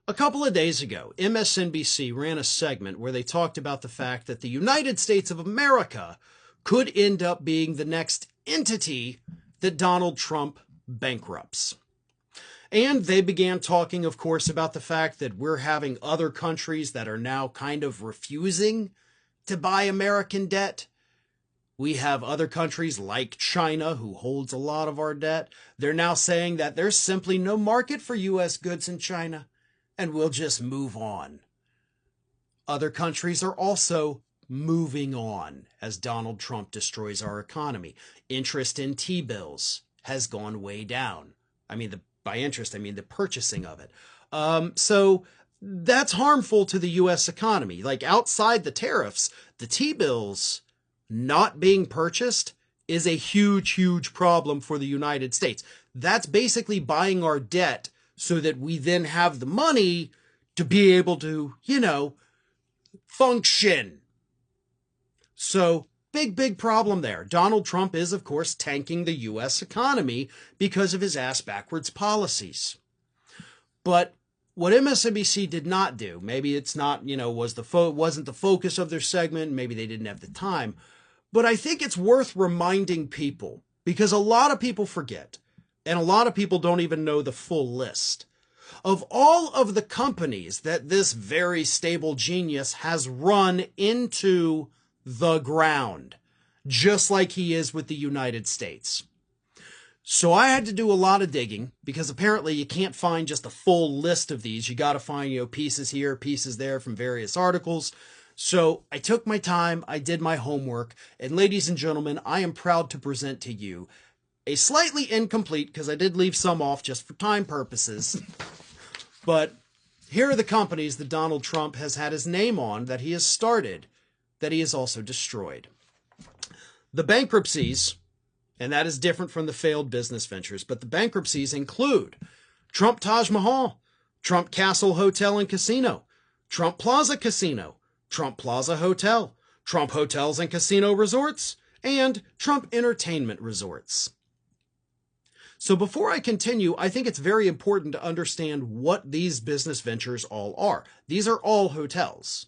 A couple of days ago, MSNBC ran a segment where they talked about the fact that the United States of America could end up being the next entity that Donald Trump bankrupts. And they began talking, of course, about the fact that we're having other countries that are now kind of refusing to buy American debt. We have other countries like China, who holds a lot of our debt. They're now saying that there's simply no market for U.S. goods in China, and we'll just move on. Other countries are also moving on as Donald Trump destroys our economy. Interest in T-bills has gone way down. By interest, I mean the purchasing of it. So that's harmful to the U.S. economy. Like outside the tariffs, the T-bills not being purchased is a huge, huge problem for the United States. That's basically buying our debt so that we then have the money to be able to, function. So big problem there. Donald Trump is, of course, tanking the U.S. economy because of his ass-backwards policies. But what MSNBC did not do, maybe it's not, wasn't the focus of their segment, maybe they didn't have the time, but I think it's worth reminding people, because a lot of people forget, and a lot of people don't even know the full list of all of the companies that this very stable genius has run into the ground, just like he is with the United States. So I had to do a lot of digging, because apparently you can't find just a full list of these. You got to find, pieces here, pieces there from various articles. So I took my time, I did my homework, and ladies and gentlemen, I am proud to present to you a slightly incomplete, because I did leave some off just for time purposes, but here are the companies that Donald Trump has had his name on, that he has started, that he has also destroyed. The bankruptcies, and that is different from the failed business ventures, but the bankruptcies include Trump Taj Mahal, Trump Castle Hotel and Casino, Trump Plaza Casino, Trump Plaza Hotel, Trump Hotels and Casino Resorts, and Trump Entertainment Resorts. So before I continue, I think it's very important to understand what these business ventures all are. These are all hotels.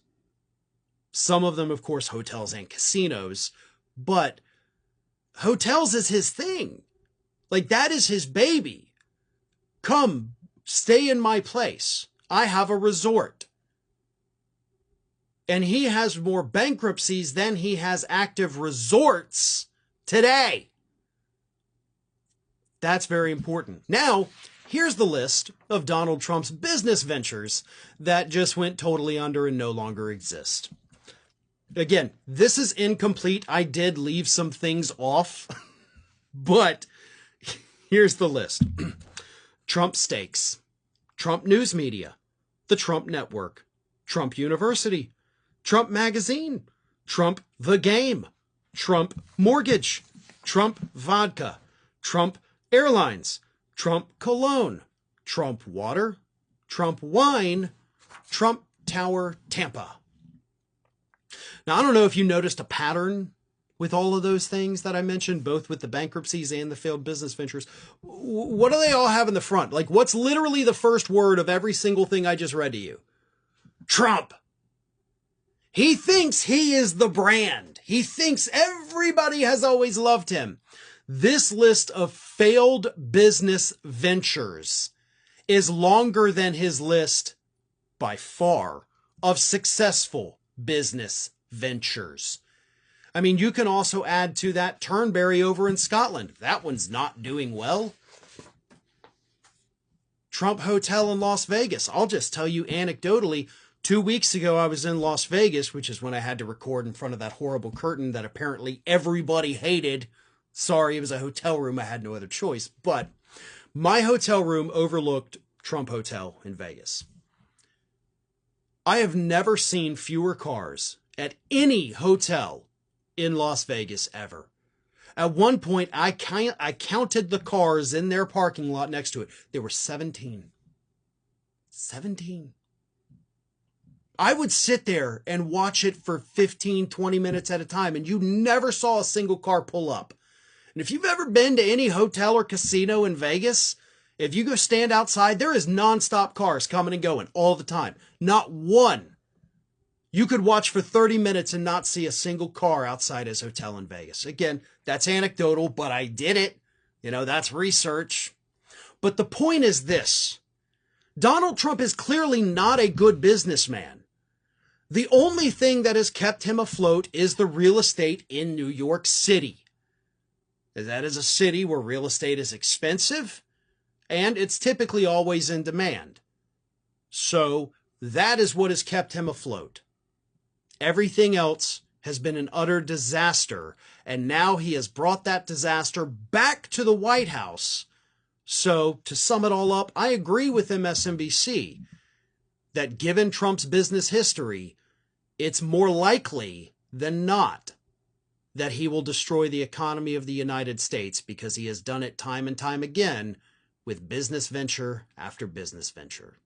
Some of them, of course, hotels and casinos, but hotels is his thing. Like, that is his baby. Come, stay in my place. I have a resort. And he has more bankruptcies than he has active resorts today. That's very important. Now, here's the list of Donald Trump's business ventures that just went totally under and no longer exist. Again, this is incomplete. I did leave some things off, but here's the list. Trump Steaks, Trump News Media, the Trump Network, Trump University, Trump Magazine, Trump The Game, Trump Mortgage, Trump Vodka, Trump Airlines, Trump Cologne, Trump Water, Trump Wine, Trump Tower Tampa. Now, I don't know if you noticed a pattern with all of those things that I mentioned, both with the bankruptcies and the failed business ventures. What do they all have in the front? Like, what's literally the first word of every single thing I just read to you? Trump. He thinks he is the brand. He thinks everybody has always loved him. This list of failed business ventures is longer than his list, by far, of successful business ventures. I mean, you can also add to that Turnberry over in Scotland. That one's not doing well. Trump Hotel in Las Vegas. I'll just tell you anecdotally, 2 weeks ago I was in Las Vegas, which is when I had to record in front of that horrible curtain that apparently everybody hated. Sorry, it was a hotel room. I had no other choice. But my hotel room overlooked Trump Hotel in Vegas. I have never seen fewer cars at any hotel in Las Vegas ever. At one point, I counted the cars in their parking lot next to it. There were 17. 17. I would sit there and watch it for 15, 20 minutes at a time, and you never saw a single car pull up. And if you've ever been to any hotel or casino in Vegas, If you go stand outside, there is nonstop cars coming and going all the time. Not one. You could watch for 30 minutes and not see a single car outside his hotel in Vegas. Again, that's anecdotal, but I did it. That's research. But the point is this. Donald Trump is clearly not a good businessman. The only thing that has kept him afloat is the real estate in New York City. That is a city where real estate is expensive, and it's typically always in demand. So that is what has kept him afloat. Everything else has been an utter disaster, and now he has brought that disaster back to the White House. So to sum it all up, I agree with MSNBC that given Trump's business history, it's more likely than not that he will destroy the economy of the United States, because he has done it time and time again with business venture after business venture.